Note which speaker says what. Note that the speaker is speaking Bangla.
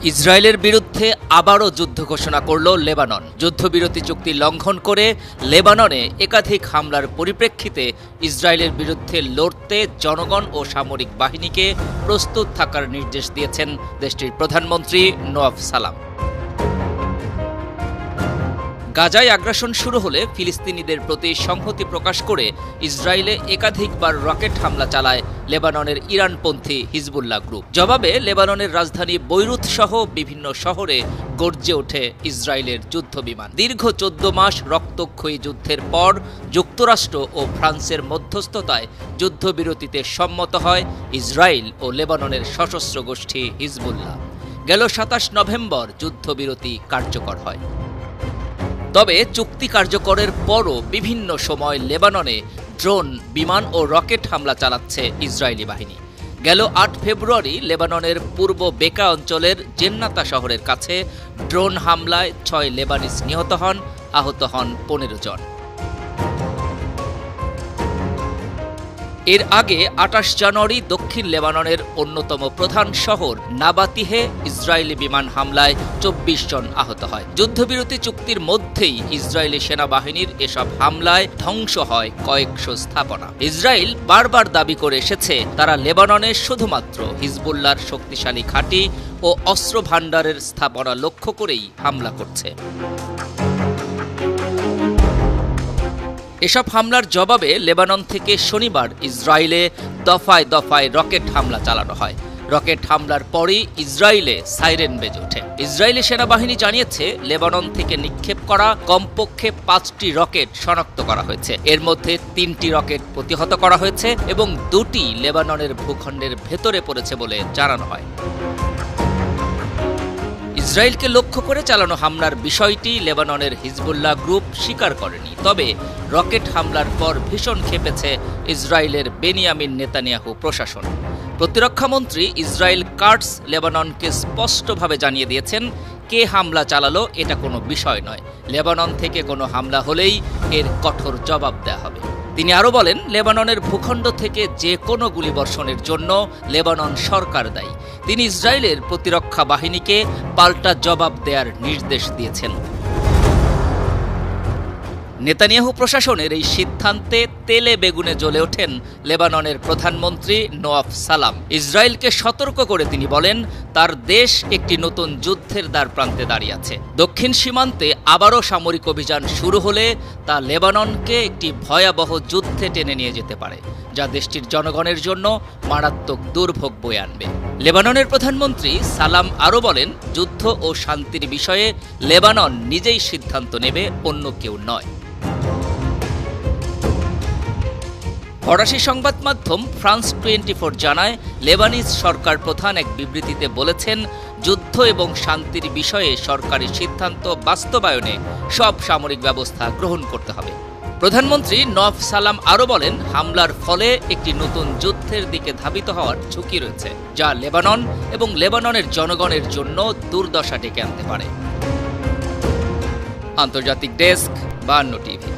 Speaker 1: ইসরায়েলের বিরুদ্ধে আবারও যুদ্ধ ঘোষণা করল লেবানন। যুদ্ধবিরতি চুক্তি লঙ্ঘন করে লেবাননে একাধিক হামলার পরিপ্রেক্ষিতে ইসরায়েলের বিরুদ্ধে লড়তে জনগণ ও সামরিক বাহিনীকে প্রস্তুত থাকার নির্দেশ দিয়েছেন দেশটির প্রধানমন্ত্রী নোয়াফ সালাম। গাজায় আগ্রাসন শুরু হলে ফিলিস্তিনিদের প্রতি সংহতি প্রকাশ করে ইসরায়েলে একাধিকবার রকেট হামলা চালায় লেবাননের ইরানপন্থী হিজবুল্লাহ গ্রুপ। জবাবে লেবাননের রাজধানী বৈরুত সহ বিভিন্ন শহরে গর্জে ওঠে ইসরায়েলের যুদ্ধবিমান। দীর্ঘ 14 মাস রক্তক্ষয়ী যুদ্ধের পর যুক্তরাষ্ট্র ও ফ্রান্সের মধ্যস্থতায় যুদ্ধবিরতিতে সম্মত হয় ইসরায়েল ও লেবাননের সশস্ত্র গোষ্ঠী হিজবুল্লাহ। গেল 27 নভেম্বর যুদ্ধবিরতি কার্যকর হয়। তবে চুক্তি কার্যকরের পরও বিভিন্ন সময় লেবাননে ড্রোন, বিমান ও রকেট হামলা চালাচ্ছে ইসরায়েলি বাহিনী। গেল 8 ফেব্রুয়ারি লেবাননের পূর্ব বেকা অঞ্চলের জেন্নাতা শহরের কাছে ড্রোন হামলায় 6 লেবানিজ নিহত হন, আহত হন 15 জন। এর আগে 28 জানুয়ারি দক্ষিণ লেবাননের অন্যতম প্রধান শহর নাবাতিহে ইসরায়েলি বিমান হামলায় 24 জন আহত হয়। যুদ্ধবিরতি চুক্তির মধ্যেই ইসরায়েলি সেনাবাহিনীর এসব হামলায় ধ্বংস হয় কয়েকশো স্থাপনা। ইসরায়েল বারবার দাবি করে এসেছে তারা লেবাননে শুধুমাত্র হিজবুল্লাহর শক্তিশালী ঘাঁটি ও অস্ত্র ভাণ্ডারের স্থাপনা লক্ষ্য করেই হামলা করছে। এসব হামলার জবাবে লেবানন থেকে শনিবার ইসরায়েলে দফায় দফায় রকেট হামলা চালানো হয়। রকেট হামলার পরই ইসরায়েলে সাইরেন বেজে ওঠে। ইসরায়েলি সেনাবাহিনী জানিয়েছে লেবানন থেকে নিক্ষেপ করা কমপক্ষে 5টি রকেট শনাক্ত করা হয়েছে। এর মধ্যে 3টি রকেট প্রতিহত করা হয়েছে এবং 2টি লেবাননের ভূখণ্ডের ভেতরে পড়েছে বলে জানানো হয়। ইসরায়েলকে লক্ষ্য করে চালানো হামলার বিষয়টি লেবাননের হিজবুল্লাহ গ্রুপ স্বীকার করেনি। তবে রকেট হামলার পর ভীষণ ক্ষেপেছে ইসরায়েলের বেনিয়ামিন নেতানিয়াহু প্রশাসন। প্রতিরক্ষামন্ত্রী ইসরায়েল কাটস লেবাননকে স্পষ্টভাবে জানিয়ে দিয়েছেন, কে হামলা চালালো এটা কোনো বিষয় নয়। লেবানন থেকে কোনো হামলা হলেই এর কঠোর জবাব দেওয়া হবে। তিনি আরও বলেন, লেবাননের ভূখণ্ড থেকে যে কোনো গুলিবর্ষণের জন্য লেবানন সরকার দায়ী। তিনি ইসরায়েলের প্রতিরক্ষা বাহিনীকে পাল্টা জবাব দেওয়ার নির্দেশ দিয়েছেন। নেতানিয়াহু প্রশাসনের এই সিদ্ধান্তে তেলে বেগুনে জ্বলে ওঠেন লেবাননের প্রধানমন্ত্রী নোয়াফ সালাম। ইসরায়েলকে সতর্ক করে তিনি বলেন, তার দেশ একটি নতুন যুদ্ধের দ্বারপ্রান্তে দাঁড়িয়ে আছে। দক্ষিণ সীমান্তে আবারও সামরিক অভিযান শুরু হলে তা লেবাননকে একটি ভয়াবহ যুদ্ধে টেনে নিয়ে যেতে পারে, যা দেশটির জনগণের জন্য মারাত্মক দুর্ভোগ বয়ে আনবে। লেবাননের প্রধানমন্ত্রী সালাম আরও বলেন, যুদ্ধ ও শান্তির বিষয়ে লেবানন নিজেই সিদ্ধান্ত নেবে, অন্য কেউ নয়। ফরাসি সংবাদ মাধ্যম ফ্রান্স 24 জানায়, লেবানিজ সরকার প্রধান এক বিবৃতিতে বলেছেন, যুদ্ধ এবং শান্তির বিষয়ে সরকারি সিদ্ধান্ত বাস্তবায়নে সব সামরিক ব্যবস্থা গ্রহণ করতে হবে। প্রধানমন্ত্রী নোয়াফ সালাম আরও বলেন, হামলার ফলে একটি নতুন যুদ্ধের দিকে ধাবিত হওয়ার ঝুঁকি রয়েছে, যা লেবানন এবং লেবাননের জনগণের জন্য দুর্দশা ডেকে আনতে পারে। আন্তর্জাতিক ডেস্ক, 52 টিভি।